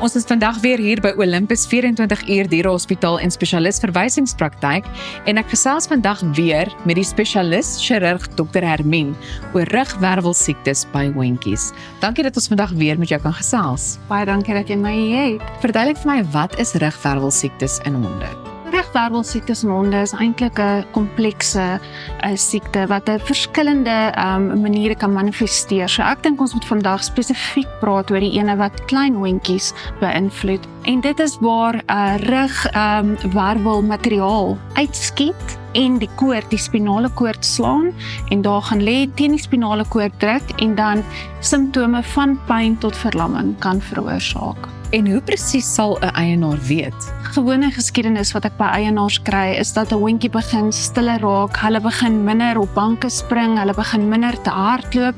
Ons is vandag weer hier by Olympus 24 uur dierehospitaal en spesialis verwysingspraktyk en ek gesels vandag weer met die spesialis chirurg Dr. Hermien oor rugwervelsiektes by hondjies. Dankie dat ons vandag weer met jou kan gesels. Baie dankie dat jy my hier het. Verduidelik vir my, wat is rugwervelsiektes in honde? Rugwervelsiektes in honde is eintlik 'n komplekse siekte wat op verskillende maniere kan manifesteer. So ek dink ons moet vandag spesifiek praat oor die ene wat klein hondjies beïnvloed. En dit is waar rugwervelmateriaal uitskiet en die koord, die spinale koord slaan en daar gaan lê, teen die spinale koord druk en dan simptome van pyn tot verlamming kan veroorsaak. En hoe presies sal 'n eienaar weet? Gewone geskiedenis wat ek by eienaars kry, is dat 'n hondjie begin stiller raak, hulle begin minder op banke spring, hulle begin minder te hardloop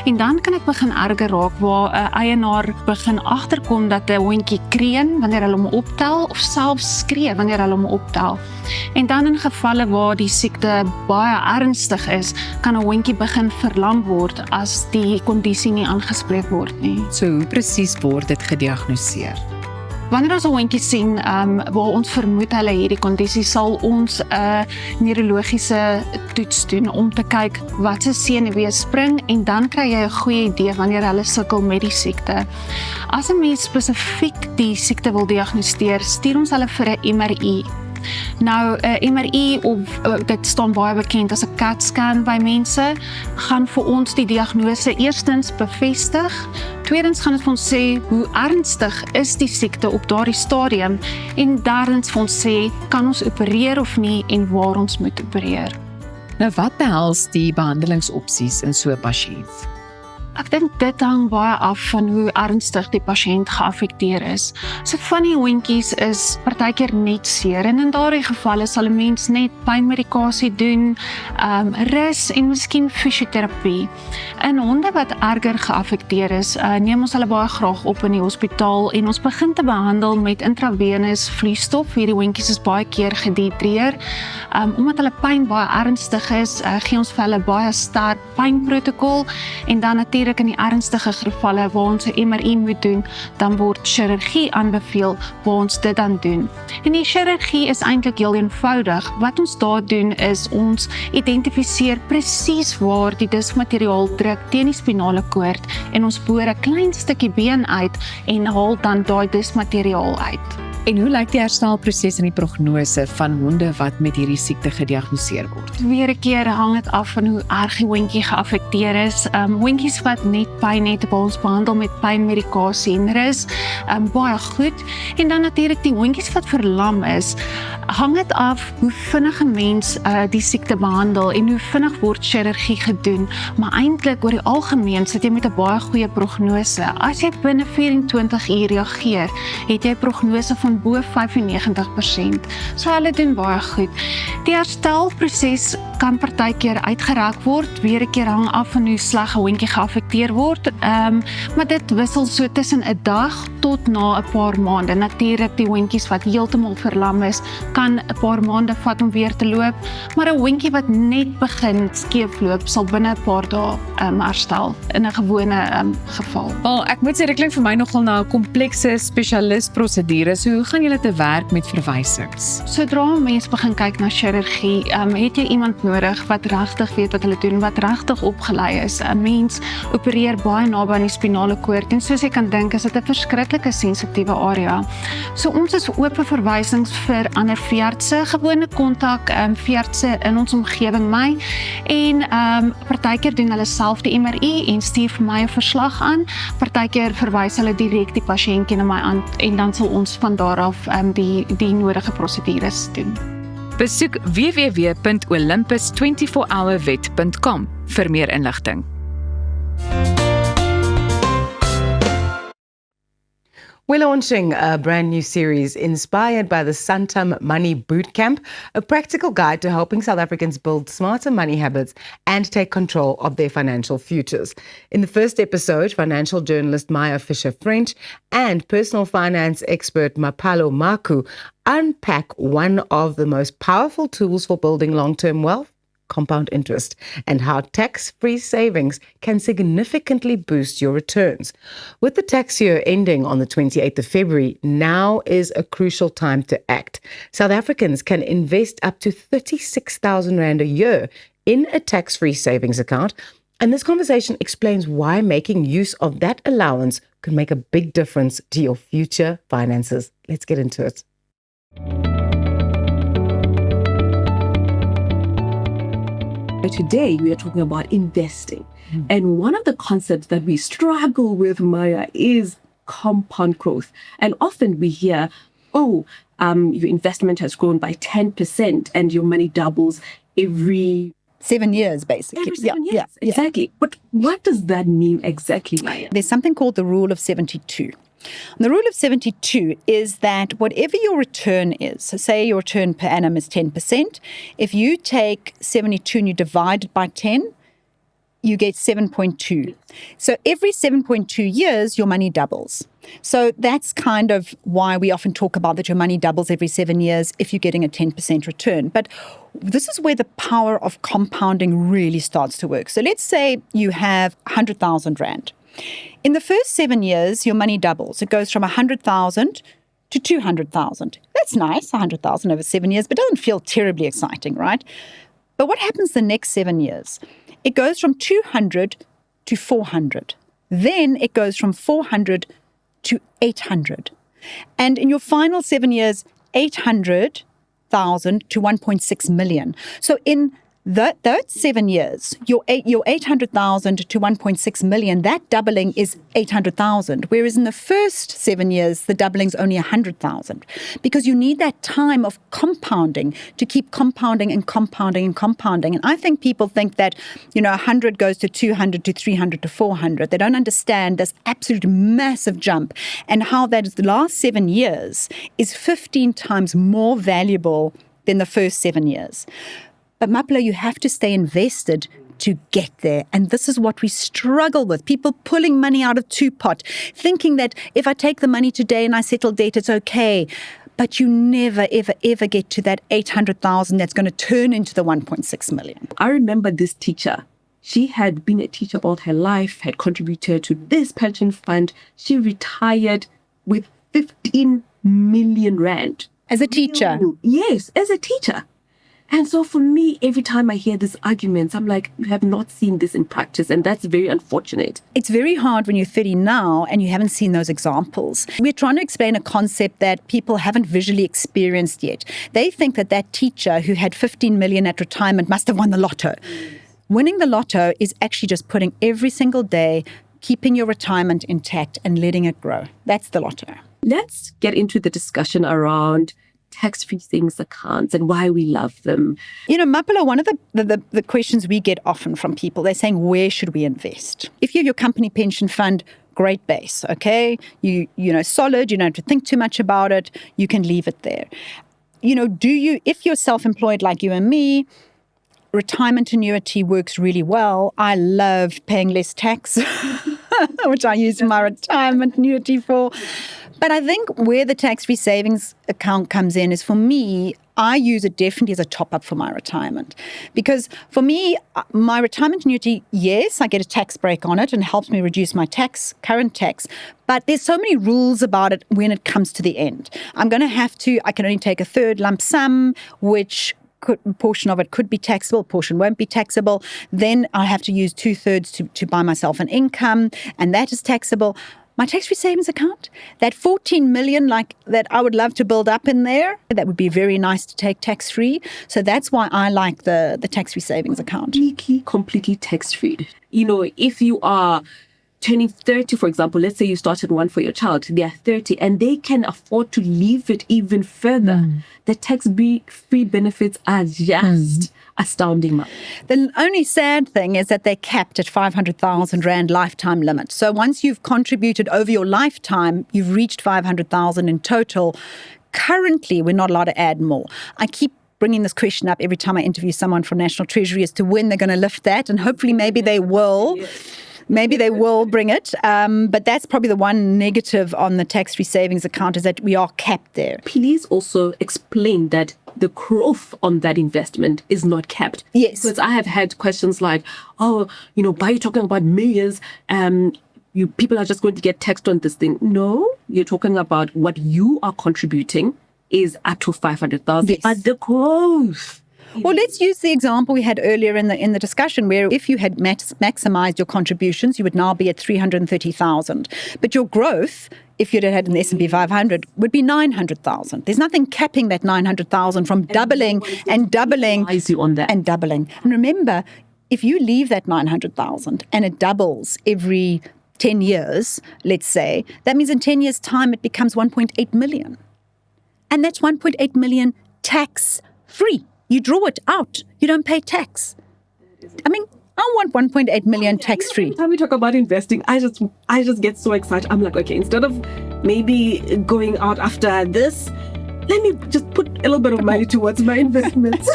en dan kan dit begin erger raak waar 'n eienaar begin agterkom dat 'n hondjie kreun wanneer hulle hom optel of selfs skree wanneer hulle hom optel. En dan in gevalle waar die siekte baie ernstig is, kan 'n hondjie begin verlam word as die kondisie nie aangespreek word nie. So hoe presies word dit gediagnoseer? Wanneer ons 'n hondjie sien waar ons vermoed hulle hierdie kondisie, sal ons 'n neurologiese toets doen om te kyk wat se senuwee spring en dan kry jy 'n goeie idee wanneer hulle sukkel met die siekte. As 'n mens spesifiek die siekte wil diagnoseer, stuur ons hulle vir 'n MRI. Nou, 'n MRI, dit staan baie bekend as 'n CAT-scan by mense, gaan vir ons die diagnose eerstens bevestig, tweedens gaan dit vir ons sê hoe ernstig is die siekte op daardie stadium en derdens vir ons sê, kan ons opereer of nie en waar ons moet opereer. Nou wat behels die behandelingsopsies in so 'n pasiënt? Ek dink dit hang baie af van hoe ernstig die pasiënt geaffekteer is. So van die hondjies is partykeer net seer en in daardie gevalle sal 'n mens net pynmedikasie doen, rus en miskien fisioterapie. In honde wat erger geaffekteer is, neem ons hulle baie graag op in die hospitaal en ons begin te behandel met intravenous vloeistof. Hierdie hondjies is baie keer gedehidreer. Omdat hulle pyn baie ernstig is, gee ons vir hulle baie sterk pynprotokol en dan natuurlik in die ernstige gevalle waar ons 'n MRI moet doen, dan word chirurgie aanbeveel waar ons dit dan doen. En die chirurgie is eintlik heel eenvoudig. Wat ons daar doen is ons identifiseer presies waar die diskmateriaal druk teen die spinale koord en ons boor 'n klein stukkie been uit en haal dan daai diskmateriaal uit. En hoe lyk die herstelproses en die prognose van honde wat met hierdie siekte gediagnoseer word? Weer 'n keer hang dit af van hoe erg die hondjie geaffekteer is. Hondjies wat net pyn het, waar ons behandel met pynmedikasie en rus, baie goed. En dan natuurlik die hondjies wat verlam is, hang dit af hoe vinnig 'n mens die siekte behandel en hoe vinnig word chirurgie gedoen. Maar eintlik oor die algemeen sit jy met 'n baie goeie prognose. As jy binne 24 uur reageer, het jy 'n prognose van bo 95%. So hulle doen baie goed. Die herstelproses kan partykeer uitgereik word, weer 'n keer hang af van hoe sleg 'n hondjie geaffekteer word, maar dit wissel so tussen 'n dag tot na 'n paar maande. Natuurlik die hondjies wat heeltemal verlam is, kan 'n paar maande vat om weer te loop, maar 'n hondjie wat net begin skeefloop sal binne 'n paar dae herstel in 'n gewone geval. Wel, ek moet sê dit klink vir my nogal na 'n komplekse spesialis prosedure. So hoe gaan julle te werk met verwysings? Sodra mense begin kyk na chirurgie, het jy iemand nodig wat regtig weet wat hulle doen, wat regtig opgelei is. 'n Mens opereer baie naby aan die spinale koord en soos jy kan dink, is dit 'n verskriklike sensitiewe area. So ons is oop vir verwysings vir ander veeartse, gewone kontak veeartse in ons omgewing my en partykeer doen hulle self die MRI en stuur vir my 'n verslag aan. Partykeer verwys hulle direk die pasiëntjie na my aan en dan sal ons van daar af die nodige prosedures doen. Besoek www.olympus24hourvet.com vir meer inligting. We're launching a brand new series inspired by the Santam Money Bootcamp, a practical guide to helping South Africans build smarter money habits and take control of their financial futures. In the first episode, financial journalist Maya Fisher-French and personal finance expert Mapalo Maku unpack one of the most powerful tools for building long-term wealth: compound interest and how tax-free savings can significantly boost your returns. With the tax year ending on the 28th of February, now is a crucial time to act. South Africans can invest up to 36,000 Rand a year in a tax-free savings account. And this conversation explains why making use of that allowance could make a big difference to your future finances. Let's get into it. Today, we are talking about investing. And one of the concepts that we struggle with, Maya, is compound growth. And often we hear, your investment has grown by 10% and your money doubles every 7 years, basically. Every 7 years, exactly. But what does that mean exactly, Maya? There's something called the rule of 72. And the rule of 72 is that whatever your return is, so say your return per annum is 10%, if you take 72 and you divide it by 10, you get 7.2. So every 7.2 years, your money doubles. So that's kind of why we often talk about that your money doubles every 7 years if you're getting a 10% return. But this is where the power of compounding really starts to work. So let's say you have 100,000 Rand. In the first 7 years, your money doubles. It goes from 100,000 to 200,000. That's nice, 100,000 over 7 years, but doesn't feel terribly exciting, right? But what happens the next 7 years? It goes from 200 to 400. Then it goes from 400 to 800. And in your final 7 years, 800,000 to 1.6 million. So in those 7 years, your 800,000 to 1.6 million, that doubling is 800,000. Whereas in the first 7 years, the doubling is only 100,000. Because you need that time of compounding to keep compounding and compounding and compounding. And I think people think that, 100 goes to 200 to 300 to 400. They don't understand this absolute massive jump and how that is the last 7 years is 15 times more valuable than the first 7 years. But Mapula, you have to stay invested to get there. And this is what we struggle with. People pulling money out of two-pot, thinking that if I take the money today and I settle debt, it's okay. But you never, ever, ever get to that 800,000 that's going to turn into the 1.6 million. I remember this teacher. She had been a teacher all her life, had contributed to this pension fund. She retired with 15 million Rand. As a teacher? Yes, as a teacher. And so for me, every time I hear these arguments, I'm like, you have not seen this in practice. And that's very unfortunate. It's very hard when you're 30 now and you haven't seen those examples. We're trying to explain a concept that people haven't visually experienced yet. They think that that teacher who had 15 million at retirement must have won the lotto. Winning the lotto is actually just putting every single day, keeping your retirement intact and letting it grow. That's the lotto. Let's get into the discussion around tax-free savings accounts and why we love them. Mapula, one of the questions we get often from people, they're saying, where should we invest? If you have your company pension fund, great base, okay? You solid, you don't have to think too much about it. You can leave it there. If you're self-employed like you and me, retirement annuity works really well. I love paying less tax, which I use my retirement annuity for. But I think where the tax-free savings account comes in is, for me, I use it definitely as a top-up for my retirement. Because for me, my retirement annuity, yes, I get a tax break on it and helps me reduce my current tax. But there's so many rules about it when it comes to the end. I can only take a third lump sum, which portion of it could be taxable, portion won't be taxable. Then I have to use 2/3 to buy myself an income, and that is taxable. My tax-free savings account, that 14 million that I would love to build up in there, that would be very nice to take tax-free. So that's why I like the tax-free savings account. Completely tax-free. If you are turning 30, for example, let's say you started one for your child, they are 30 and they can afford to leave it even further. The tax-free benefits are just astounding. The only sad thing is that they're capped at 500,000 Rand lifetime limit. So once you've contributed over your lifetime, you've reached 500,000 in total. Currently, we're not allowed to add more. I keep bringing this question up every time I interview someone from National Treasury as to when they're going to lift that, and hopefully maybe they will. Maybe they will bring it. But that's probably the one negative on the tax-free savings account, is that we are capped there. Please also explain that the growth on that investment is not capped. Yes. Because I have had questions like, oh, why are you talking about millions? People are just going to get taxed on this thing. No, you're talking about what you are contributing is up to 500,000. Yes. But the growth. Well, let's use the example we had earlier in the discussion, where if you had maximized your contributions, you would now be at 330,000. But your growth, if you'd had an S&P 500, would be 900,000. There's nothing capping that 900,000 from doubling and doubling Advise you on that. and doubling. And remember, if you leave that 900,000 and it doubles every 10 years, let's say, that means in 10 years' time it becomes 1.8 million. And that's 1.8 million tax-free. You draw it out. You don't pay tax. I mean, I want 1.8 million tax-free. Every time we talk about investing, I just get so excited. I'm like, okay, instead of maybe going out after this, let me just put a little bit of money towards my investments.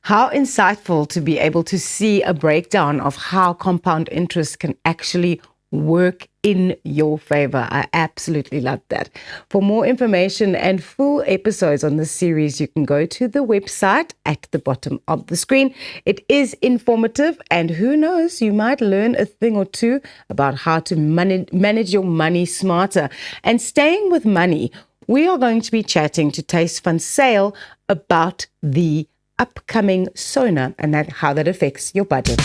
How insightful to be able to see a breakdown of how compound interest can actually work in your favor. I absolutely love that. For more information and full episodes on this series, you can go to the website at the bottom of the screen. It is informative, and who knows, you might learn a thing or two about how to manage your money smarter. And staying with money, we are going to be chatting to Taste Van Sale about the upcoming SONA and how that affects your budget.